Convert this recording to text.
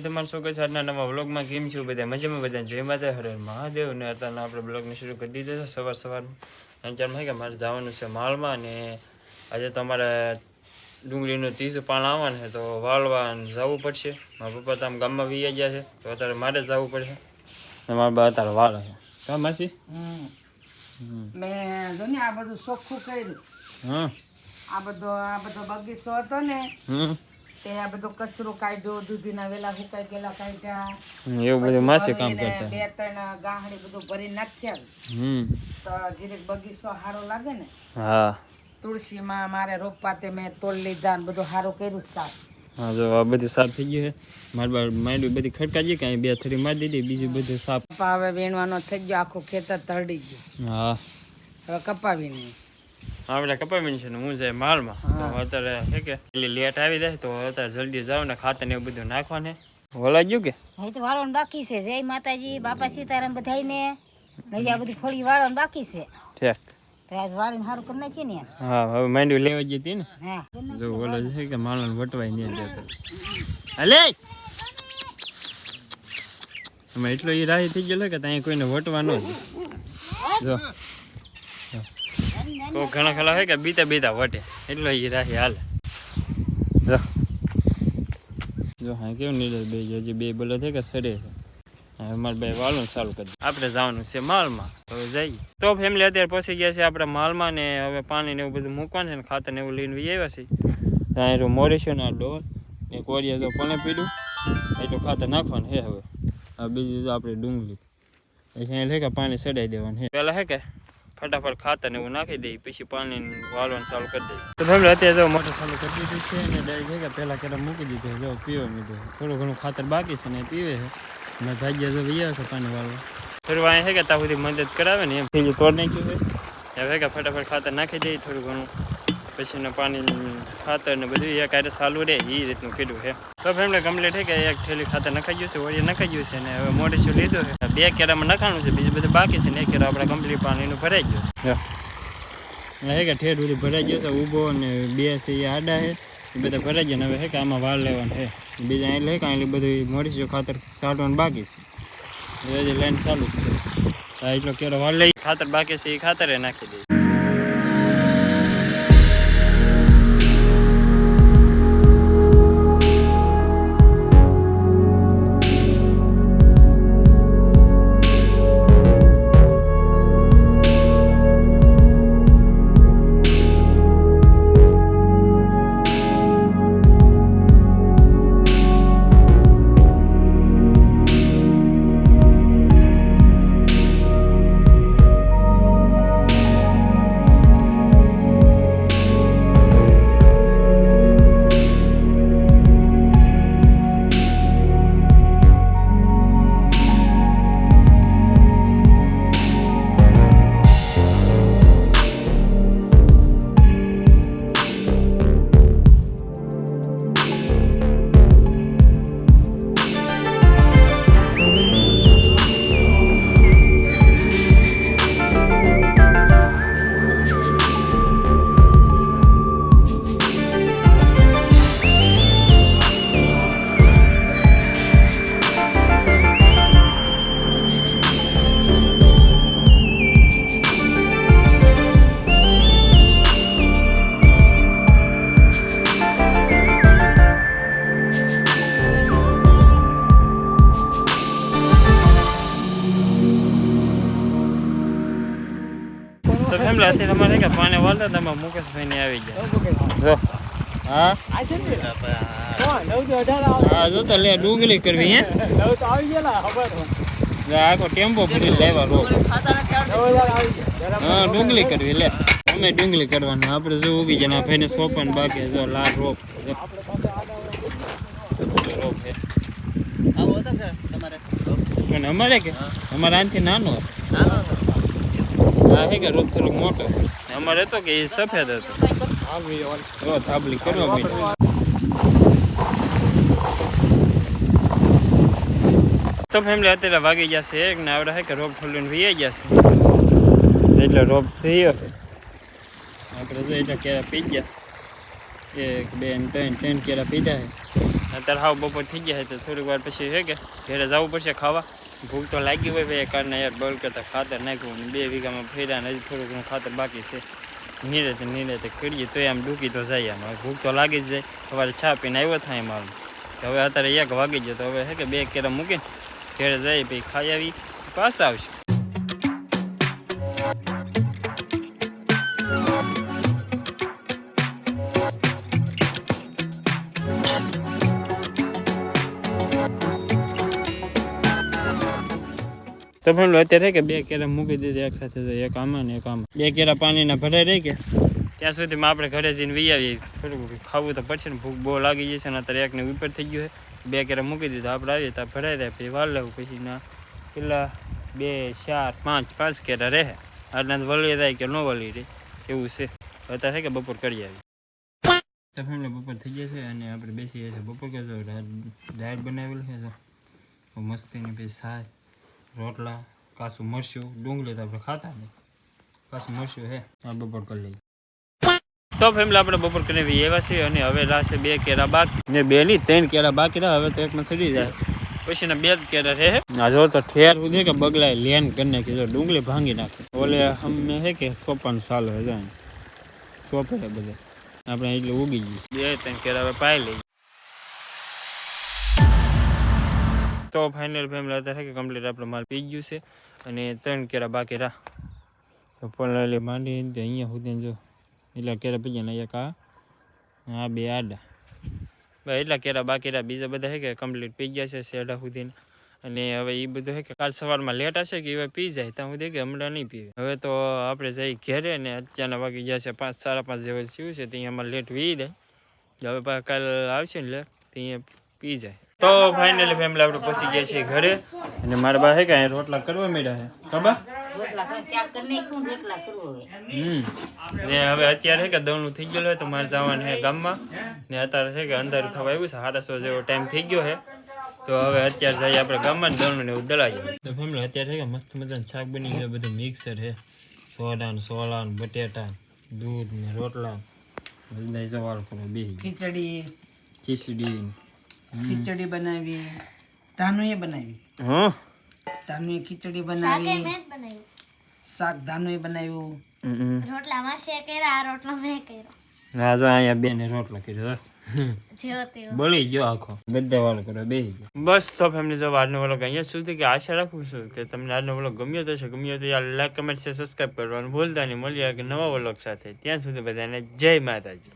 તમારું શું કહે છે આજના નવા વ્લોગમાં કેમ છું બધા મજામાં બધા જય માતા હરે મહાદેવ ને અત્યારે આપણે બ્લોગને શરૂ કરી દીધો છે સવારમાં અંચારમાં કે મારે જવાનું છે માલમાં અને આજે તમારે ડુંગળીનું 30 પાન આવવાનું છે તો વાળવા જવું પડશે મારા પપ્પા તો આમ ગામમાં વી ગયા છે તો અત્યારે મારે જવું પડશે ને મારા બા અત્યારે વાળે છે કા માસી મેં જો ને આ બધું ચોખ્ખું કર્યું આ બધો બગીચો હતો ને તે આ બધો કચરો કાઢ્યો દૂધીના વેલા સુકાઈ ગયેલા કાઢ્યા એવું બધું માસી કામ કરતા 2-3 ગાંહડી બધું ભરી નાખ્યા તો જીરેક બગીચો સારો લાગે ને હા તુલસીમાં મારે રોપવા તે મેં તોડ લીધા ને બધું સારું કર્યું સાફ હા જો આ બધું સાફ થઈ ગયું છે મારી માંડવી બધી ખડકાજી કે 2 થરી મારી દીધી બીજું બધું સાફ હવે વીણવાનો થઈ ગયો આખું ખેતર તરડી ગયું હા હવે કપાવી નહીં આપણે કપાવીને છે ને હું જાય માલમાં તો અત્યારે છે કે પેલી લેટ આવી જાય તો અત્યારે જલ્દી જાવ ને ખાતર ને એવું બધું નાખવાને વળાઈ ગયું કે એ તો વાળવાનું બાકી છે જય માતાજી બાપા સીતારામ બધાઈને નહીં આ બધી ફળી વાળવાનું બાકી છે ઠીક તો આજ વાળીને સારું કરી નાખીએ ને હા હવે માંડવી લેવા જઈ હતી ને હા જો ઓલો છે કે માલણ વટવાય નહીં જતો હલે અમે એટલો ઈ રાહી થઈ ગયેલો કે ત્યાં કોઈને વટવા ન જો તો ઘણા ખલા હોય કે બીતા વટે એટલો ઈ રાહી હાલે જો જો હા કેવું નીરજ બે હજી 2 બોલો છે કે સડે છે અમારે બે વાળું ચાલુ કરી આપણે જવાનું છે માલમાં હવે જઈએ તો ફેમિલી અત્યારે પહોંચી ગયા છે આપણે માલમાં ને હવે પાણી ને એવું બધું મૂકવાનું છે ને ખાતર ને એવું લઈને આવ્યા છે ત્યાં મોરેશું ને આ ડોલ એક વરિયા જો પણ પીડું એટલું ખાતર નાખવાનું છે હવે આ બીજું જો આપણે ડુંગળી અહીંયા લે કે પાણી ચડાવી દેવાનું છે પહેલાં છે કે ફટાફટ ખાતર ને એવું નાખી દઈએ પછી પાણી વાળવાનું ચાલુ કરી દઈએ તો ફેમિલી અત્યારે જો મોટર ચાલુ કરી દીધું છે અને ડાયરેક્ટ છે કે પહેલાં કેરા મૂકી દીધું જો પીવા મીધું થોડું ઘણું ખાતર બાકી છે ને પીવે છે અને ભાગ્યા જો વૈયા છે પાણી વાળવા થોડું અહીંયા છે કે ત્યાં સુધી મદદ કરાવે ને એમ બીજું તોડ નાખ્યું છે હવે કે ફટાફટ ખાતર નાખી દઈએ થોડું ઘણું પછી પાણી ખાતર ને બધું એક આરે ચાલુ રહે એ રીતનું કીધું છે તો ફેમિલી કમ્પ્લીટ છે કે એક થેલી ખાતર નખાઈ ગયું છે વળી નખાઈ ગયું છે ને હવે મોઢું લીધું છે 2 કેરામાં નખાણું છે બીજું બધું બાકી છે ને 1 કેરા આપણે કમ્પ્લીટ પાણીનું ભરાઈ ગયું છે કે ઠેર સુધી ભરાઈ ગયું છે ઊભો અને 2 છે એ આડા છે એ બધા ભરાઈ ગયા હવે છે કે આમાં વાળ લેવાનું છે બીજા અહીં લે કાંઈ બધું મોઢું ખાતર સાટવાનું બાકી છે હજી લાઈન ચાલુ જ છે એટલો કેરો વાળ લઈ ખાતર બાકી છે એ ખાતરે નાખી દઈએ તો ફેમિલી અત્યારે તમારે કે પાણી વાળતા તમે મુકેશભાઈ ને આવી ગયા જો હા હા જો તો લે ડુંગળી કરવી હે આખો ટેમ્પો ભરી લેવા રોપ હા ડુંગળી કરવી લે અમે ડુંગળી કરવાની આપણે જો ઉગી જાય ના ભાઈને સોપન બાકી જો લાલ રોપ રોપ છે આવો તો તમારે પણ અમારે કે અમારે આનથી નાનો હા હે કે રોપ થોડુંક મોટો અમારે તો કે એ સફેદ હતો થાબલી કરવા માંડી તો ફેમિલી અત્યારે વાગી જશે એક ને આવડે હે કે રોપ ખોલીને વી જશે એટલે રોપ થયો આપણે જો એટલે કેળા પી ગયા 1 2 3 કેળા પીધા છે અત્યારે હાવ બપોર થઈ ગયા તો થોડીક વાર પછી છે કે ઘરે જવું પડશે ખાવા. ભૂખ તો લાગી હોય ભાઈ, કારણે યાર બળ કરતા ખાતર નાખ્યું અને 2 વીઘામાં ફેર્યા ને હજી થોડું ઘણું ખાતર બાકી છે. નિરેતે કરીએ તો આમ ડૂકી તો જાય. આમ ભૂખ તો લાગી જ જાય. સવારે ચા પીને આવ્યો થાય મારું. હવે અત્યારે 1 વાગી ગયો તો હવે છે કે 2 કેરા મૂકીને ઘરે જઈએ પછી ખાઈ આવી પાછા આવશું. તો ફેમિલી અત્યારે કે 2 કેરા મૂકી દીધા એક સાથે, એક આમાં ને એક આમાં. 2 કેરા પાણીના ભરાઈ રહી ગયા ત્યાં સુધીમાં આપણે ઘરે જઈને વી આવીએ. થોડુંક ખાવું તો પડશે ને, ભૂખ બહુ લાગી જશે ને. અત્યારે 1 ને ઉપર થઈ ગયું છે. 2 કેરા મૂકી દીધા આપણે આવીએ ત્યાં ભરાઈ રહે પછી વાર લેવું. પછી ના પેલા 2 4 5 કેરા રહે. આટલા વળી જાય કે ન વળી રહે એવું છે. અત્યારે છે કે બપોર કરી આવી. તો ફેમિલી બપોર થઈ જશે અને આપણે બેસીએ છીએ બપોર કરજો. ડાયટ બનાવેલું છે તો મસ્તીની પછી સાય રોટલા, કાચું મરચું, ડુંગળી તો આપણે ખાતા નહીં, કાચું મરચું હે આ બપોર કરી લઈએ. તો ફેમિલી આપણે બપોર કરી એવા છીએ અને હવે લાશે 2 કેરા બાકી ને 2 ની 3 કેરા બાકી રહ્યા. હવે તો એકમાં ચડી જાય પછી ના 2 કેરા રહે. આ જો તો ઠેર સુધી કે બગલાય લેન કરી નાખી. જો ડુંગળી ભાંગી નાખી. ઓલે અમને હે કે સોપાનું સાલ હે જાય સોપે બધે આપણે એટલે ઉગી ગઈ. 2-3 કેરા હવે પાઈ લઈએ. તો ફાઇનલ ફેમિલી અત્યારે કે કમ્પ્લીટ આપણે માલ પી ગયું છે અને 3 કેરા બાકી રહ્યા. તો પલાળી માંડી અહીંયા સુધી જો એટલા કેરા પી ગયા ને એક આ 2 આડા ભાઈ એટલા કેરા બાકી રહ્યા. બીજા બધા છે કે કમ્પ્લીટ પી ગયા છે શેડા સુધી. અને હવે એ બધું છે કે કાલ સવારમાં લેટ આવશે કે એ પી જાય ત્યાં સુધી કે હમણાં નહીં પીવે. હવે તો આપણે જઈ ઘેરે ને અત્યારના વાગી ગયા છે 5 સાડા 5 જેવું થયું છે. ત્યાં અમારે લેટ વી જાય. હવે કાલ આવશે ને લેટ ત્યાં પી જાય. તો ફાઇનલી ફેમિલી આપણે પહોંચી ગયા છીએ ઘરે અને મારા બા છે કે રોટલા કરવા માંડ્યા છે. ખબર ને હવે અત્યારે છે કે દવનું થઈ ગયેલું હોય તો મારે જવાનું છે ગામમાં ને અત્યારે છે કે અંધારું થવા આવ્યું છે. 6:30 જેવો ટાઈમ થઈ ગયો છે. તો હવે અત્યારે જઈએ આપણે ગામમાં દવનું ને એવું દળાવીએ. તો ફેમિલી અત્યારે છે કે મસ્ત મજાનું શાક બની ગયું. બધું મિક્સર છે, સોલા બટેટા, દૂધ ને રોટલા બધા જવાળ કરો બેસી ખીચડી બનાવી, ધાનુએ બનાવી. હા ધાનુએ ખીચડી બનાવી, શાક ધાનુએ બનાવ્યું, રોટલામાં શેકેરા, રોટલા મેં કર્યો. હા જો અહીંયા 2 ને રોટલા કર્યો બળી ગયો આખો બધા વાળો કરો બેસી ગયો. બસ તો ફેમિલી જો આજનો વ્લોગ અહીંયા સુધી કે આશા રાખું છું કે તમને આજનો વ્લોગ ગમ્યો તો છે. ગમ્યો તો યાર લાઈક કમેન્ટ છે સબસ્ક્રાઈબ કરવાનું ભૂલતા નહીં. મળીએ કે નવા વ્લોગ સાથે. ત્યાં સુધી બધાને જય માતાજી.